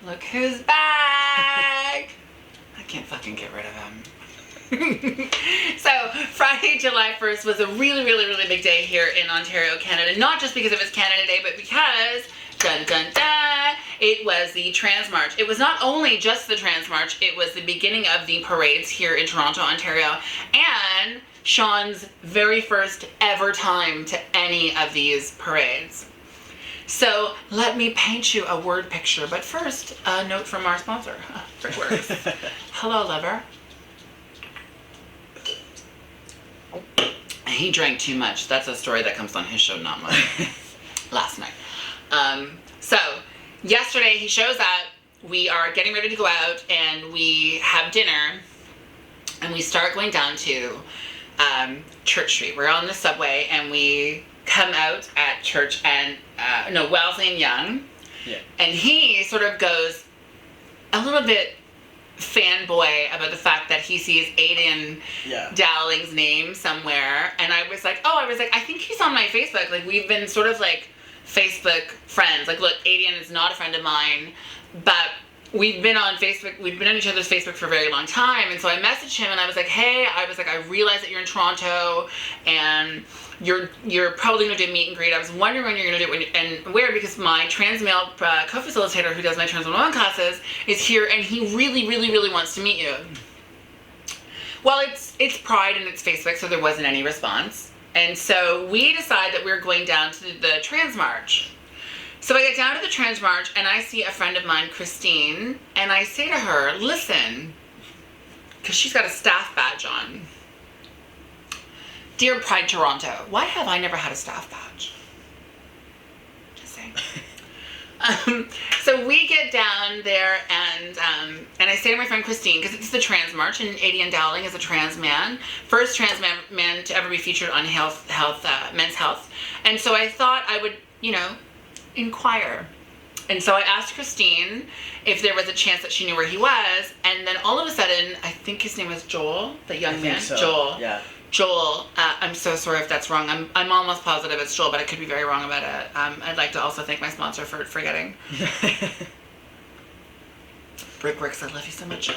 Look who's back! I can't fucking get rid of him. So, Friday, July 1st was a really, really, really big day here in Ontario, Canada. Not just because it was Canada Day, but because, dun dun dun, it was the Trans March. It was not only just the Trans March, it was the beginning of the parades here in Toronto, Ontario, and Sean's very first ever time to any of these parades. So let me paint you a word picture, but first, a note from our sponsor, Brickworks. Hello, lover. He drank too much. That's a story that comes on his show, not mine. Last night. So, yesterday he shows up, we are getting ready to go out, and we have dinner, and we start going down to Church Street. We're on the subway, and we come out at Church and, Wellesley and Yonge. Yeah. And he sort of goes a little bit fanboy about the fact that he sees Aiden Dowling's name somewhere. And I was like, I think he's on my Facebook. Like, we've been sort of like Facebook friends. Like, look, Aiden is not a friend of mine, but we've been on Facebook, we've been on each other's Facebook for a very long time. And so I messaged him and I was like, hey, I realize that you're in Toronto and you're probably going to do a meet and greet. I was wondering when you're going to do it and where, because my trans male co-facilitator who does my trans woman classes is here, and he really, really, really wants to meet you. Well, it's Pride and it's Facebook, so there wasn't any response. And so we decide that we're going down to the Trans March. So I get down to the Trans March and I see a friend of mine, Christine, and I say to her, listen, because she's got a staff badge on. Dear Pride Toronto, why have I never had a staff badge? Just saying. So we get down there and I say to my friend Christine, because it's the Trans March and Aiden Dowling is a trans man, first trans man to ever be featured on Men's Health. And so I thought I would, inquire. And so I asked Christine if there was a chance that she knew where he was, and then all of a sudden, I think his name was Joel, the young man. So. Joel. Yeah. Joel, I'm so sorry if that's wrong. I'm almost positive it's Joel, but I could be very wrong about it. I'd like to also thank my sponsor for forgetting. Brickworks, I love you so much.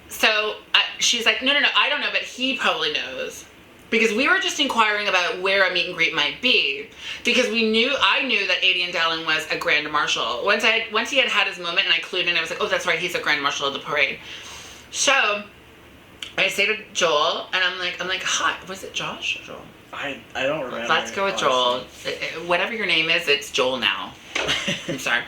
So she's like, no, I don't know, but he probably knows. Because we were just inquiring about where a meet and greet might be. Because I knew that Aiden Dowling was a Grand Marshal. Once he had his moment and I clued in, I was like, oh, that's right, he's a Grand Marshal of the parade. So I say to Joel, and I'm like, hi, was it Josh or Joel? I don't remember. Let's go with Joel. Whatever your name is, it's Joel now. I'm sorry.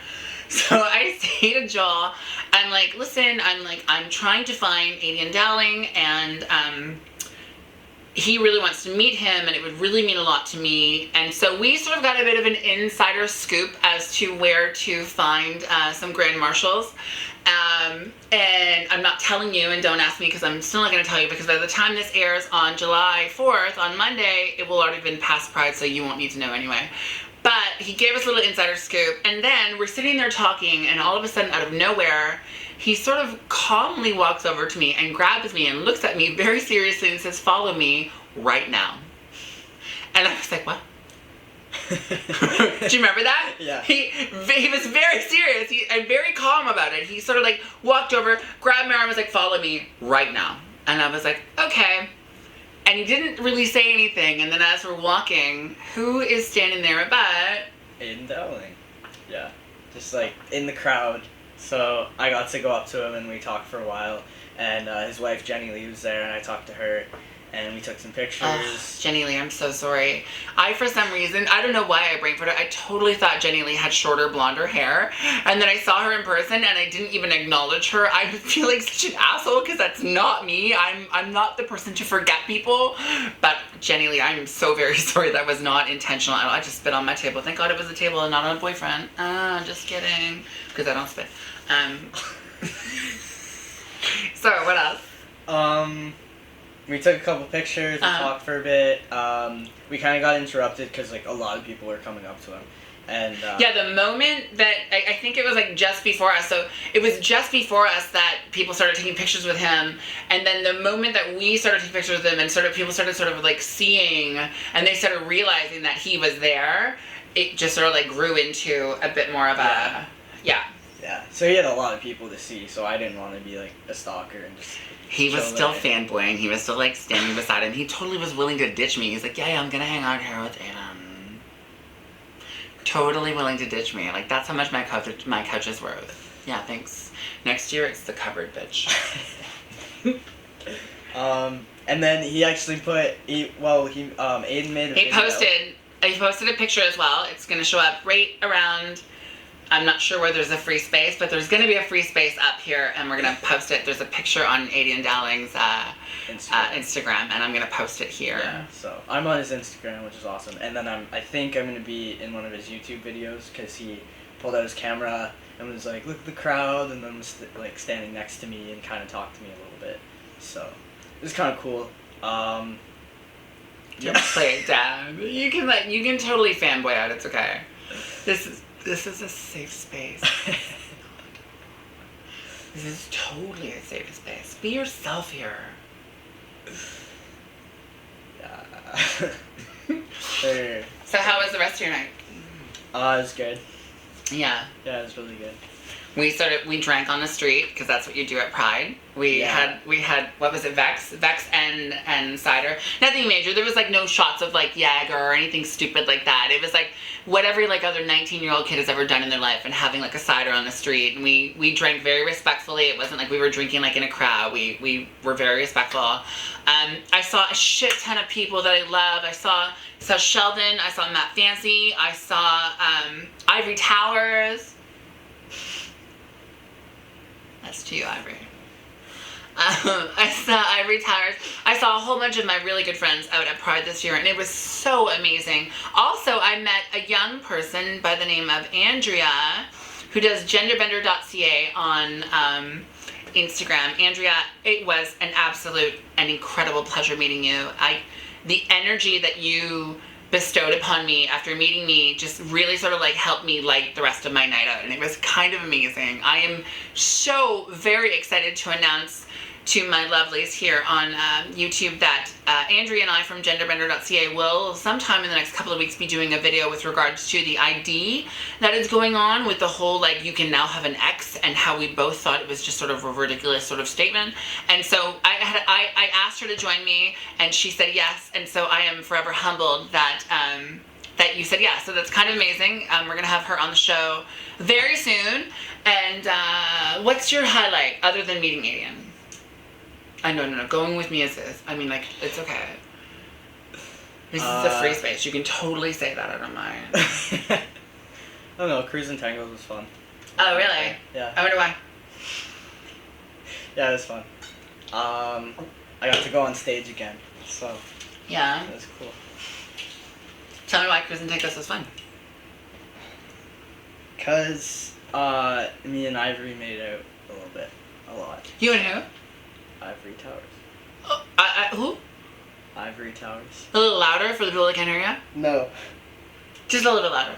So I say to Joel, I'm like, listen, I'm trying to find Aiden Dowling, and he really wants to meet him, and it would really mean a lot to me. And so we sort of got a bit of an insider scoop as to where to find some Grand Marshals. And I'm not telling you, and don't ask me because I'm still not going to tell you, because by the time this airs on July 4th, on Monday, it will already have been past Pride, so you won't need to know anyway. But he gave us a little insider scoop, and then we're sitting there talking, and all of a sudden, out of nowhere, he sort of calmly walks over to me and grabs me and looks at me very seriously and says, follow me right now. And I was like, what? Do you remember that? Yeah. He was very serious and very calm about it. He sort of like walked over, grabbed my arm, and was like, follow me right now. And I was like, okay. And he didn't really say anything. And then as we're walking, who is standing there but Aiden Dowling. Yeah. Just like in the crowd. So I got to go up to him and we talked for a while. And his wife Jenny Lee was there, and I talked to her. And we took some pictures. Jenny Lee, I'm so sorry. For some reason, I don't know why I brain farted. I totally thought Jenny Lee had shorter, blonder hair. And then I saw her in person and I didn't even acknowledge her. I feel like such an asshole because that's not me. I'm not the person to forget people. But Jenny Lee, I'm so very sorry. That was not intentional at all. I just spit on my table. Thank God it was a table and not on a boyfriend. Just kidding. Because I don't spit. So, what else? We took a couple pictures, we talked for a bit. We kind of got interrupted because like a lot of people were coming up to him. And yeah, the moment that, I think it was like just before us, so it was just before us that people started taking pictures with him, and then the moment that we started taking pictures with him and people started sort of like seeing, and they started realizing that he was there, it just sort of like grew into a bit more of a Yeah. Yeah, so he had a lot of people to see, so I didn't want to be like a stalker and just. He was still fanboying. He was still like standing beside him. He totally was willing to ditch me. He's like, yeah, I'm gonna hang out here with Aiden. Totally willing to ditch me. Like that's how much my couch is worth. Yeah, thanks. Next year it's the cupboard, bitch. And then he actually Aiden made a video. He posted a picture as well. It's gonna show up right around. I'm not sure where there's a free space, but there's going to be a free space up here, and we're going to post it. There's a picture on Aiden Dowling's Instagram, and I'm going to post it here. Yeah, so I'm on his Instagram, which is awesome. And then I think I'm going to be in one of his YouTube videos, because he pulled out his camera and was like, look at the crowd, and then was like standing next to me and kind of talked to me a little bit. So it was kind of cool. Don't play it down. You can totally fanboy out. It's okay. This is a safe space. This is totally a safe space. Be yourself here. Yeah. So how was the rest of your night? It was good. Yeah. Yeah, it was really good. We drank on the street because that's what you do at Pride. We had what was it, Vex and cider. Nothing major. There was like no shots of like Jaeger or anything stupid like that. It was like what every like other 19-year-old kid has ever done in their life, and having like a cider on the street. And we drank very respectfully. It wasn't like we were drinking like in a crowd. We were very respectful. I saw a shit ton of people that I love. I saw Sheldon. I saw Matt Fancy. I saw Ivory Towers. That's to you, Ivory. I saw Ivory Towers. I saw a whole bunch of my really good friends out at Pride this year, and it was so amazing. Also, I met a young person by the name of Andrea, who does genderbender.ca on Instagram. Andrea, it was an absolute and incredible pleasure meeting you. The energy that you bestowed upon me after meeting me just really sort of like helped me light the rest of my night out, and it was kind of amazing. I am so very excited to announce to my lovelies here on YouTube that Andrea and I from genderbender.ca will sometime in the next couple of weeks be doing a video with regards to the ID that is going on with the whole like you can now have an ex, and how we both thought it was just sort of a ridiculous sort of statement. And so I asked her to join me, and she said yes, and so I am forever humbled that that you said yes. So that's kind of amazing. We're gonna have her on the show very soon. And what's your highlight other than meeting Aiden? No. Going with me is this. I mean, like, it's okay. This is a free space. You can totally say that. I don't mind. I don't know. Cruising Tangos was fun. Oh, really? Yeah. I wonder why. Yeah, it was fun. I got to go on stage again, so. Yeah. It was cool. Tell me why Cruising Tangos was fun. Because me and Ivory made out a lot. You and who? Ivory Towers. Oh, who? Ivory Towers. A little louder for the people that can't hear you? No. Just a little bit louder.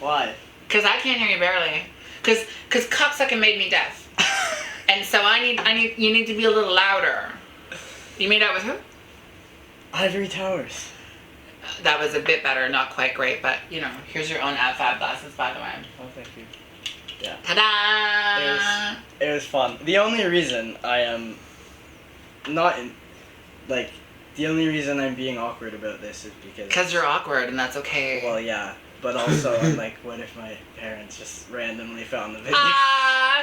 Why? Because I can't hear you barely. Because cocksucking made me deaf. And so you need to be a little louder. You made out with who? Ivory Towers. That was a bit better, not quite great, but you know, here's your own Ab5 glasses, by the way. Oh, thank you. Yeah. Ta-da! It was fun. The only reason I am the only reason I'm being awkward about this is because you're awkward, and that's okay. Well, yeah, but also I'm like, what if my parents just randomly found the video?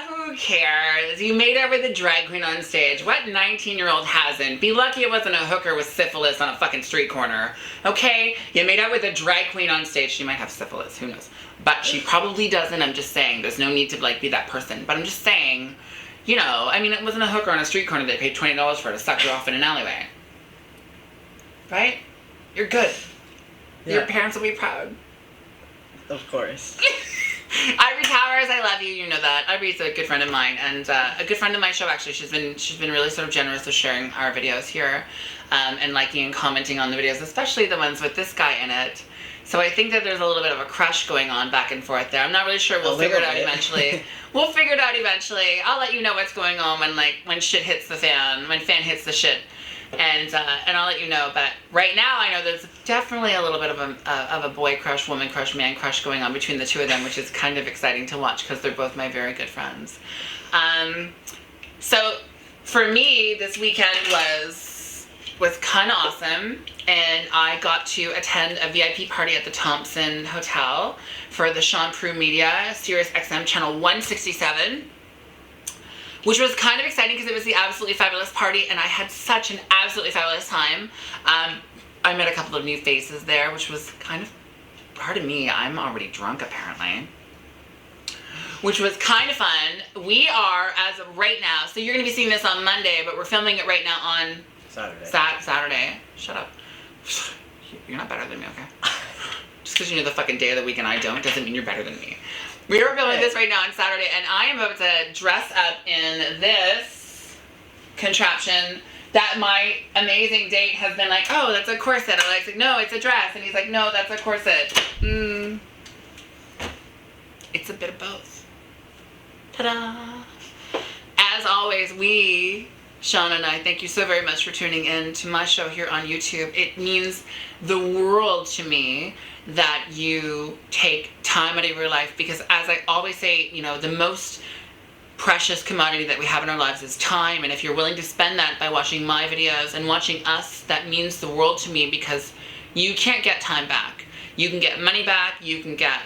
Who cares? You made out with a drag queen on stage. What 19-year-old hasn't? Be lucky it wasn't a hooker with syphilis on a fucking street corner. Okay? You made out with a drag queen on stage. She might have syphilis. Who knows? But she probably doesn't. I'm just saying. There's no need to like be that person. But I'm just saying, you know, I mean, it wasn't a hooker on a street corner they paid $20 for to suck you off in an alleyway. Right? You're good. Yeah. Your parents will be proud. Of course. Ivory Towers, I love you. You know that. Ivory's a good friend of mine, and a good friend of my show. Actually, she's been really sort of generous with sharing our videos here, and liking and commenting on the videos, especially the ones with this guy in it. So I think that there's a little bit of a crush going on back and forth there. I'm not really sure. We'll figure it out eventually. We'll figure it out eventually. I'll let you know what's going on when shit hits the fan, when fan hits the shit. And I'll let you know. But right now, I know there's definitely a little bit of a boy crush, woman crush, man crush going on between the two of them, which is kind of exciting to watch because they're both my very good friends. So for me, this weekend was kind of awesome, and I got to attend a VIP party at the Thompson Hotel for the Sean Prue Media, Sirius XM channel 167. Which was kind of exciting because it was the Absolutely Fabulous party, and I had such an absolutely fabulous time. I met a couple of new faces there, which was kind of, pardon me, I'm already drunk apparently. Which was kind of fun. We are, as of right now, so you're going to be seeing this on Monday, but we're filming it right now on Saturday. Saturday. Shut up. You're not better than me, okay? Just because you know the fucking day of the week and I don't doesn't mean you're better than me. We are filming this right now on Saturday, and I am about to dress up in this contraption that my amazing date has been like, oh, that's a corset. I'm like, no, it's a dress. And he's like, no, that's a corset. It's a bit of both. Ta-da! As always, Sean and I, thank you so very much for tuning in to my show here on YouTube. It means the world to me that you take time out of your life, because as I always say, you know, the most precious commodity that we have in our lives is time, and if you're willing to spend that by watching my videos and watching us, that means the world to me, because you can't get time back. You can get money back, you can get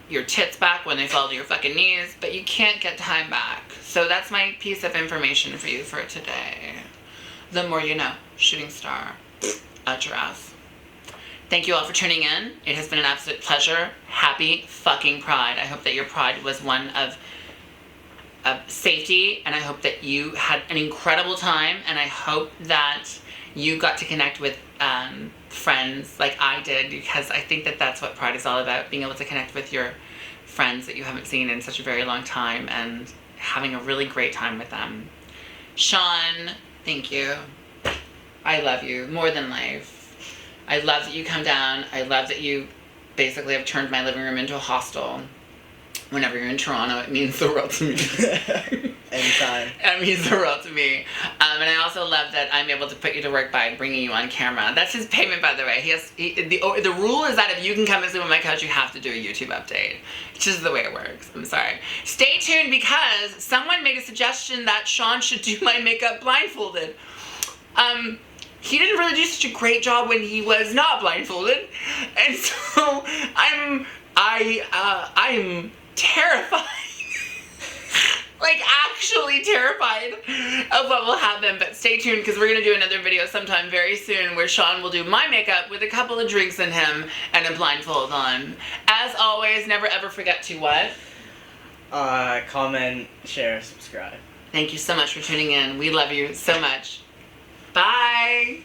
your tits back when they fall to your fucking knees, but you can't get time back. So that's my piece of information for you for today. The more you know. Shooting star. Out your ass. Thank you all for tuning in. It has been an absolute pleasure. Happy fucking Pride. I hope that your Pride was one of safety, and I hope that you had an incredible time, and I hope that you got to connect with friends like I did, because I think that that's what Pride is all about, being able to connect with your friends that you haven't seen in such a very long time and having a really great time with them. Sean, thank you. I love you more than life. I love that you come down. I love that you basically have turned my living room into a hostel. Whenever you're in Toronto, it means the world to me. Anytime. It means the world to me. And I also love that I'm able to put you to work by bringing you on camera. That's his payment, by the way. The rule is that if you can come and sleep on my couch, you have to do a YouTube update. It's just the way it works. I'm sorry. Stay tuned, because someone made a suggestion that Sean should do my makeup blindfolded. He didn't really do such a great job when he was not blindfolded, and so I'm terrified. Like, actually terrified of what will happen. But stay tuned, because we're going to do another video sometime very soon where Sean will do my makeup with a couple of drinks in him and a blindfold on. As always, never ever forget to what? Comment, share, subscribe. Thank you so much for tuning in. We love you so much. Bye.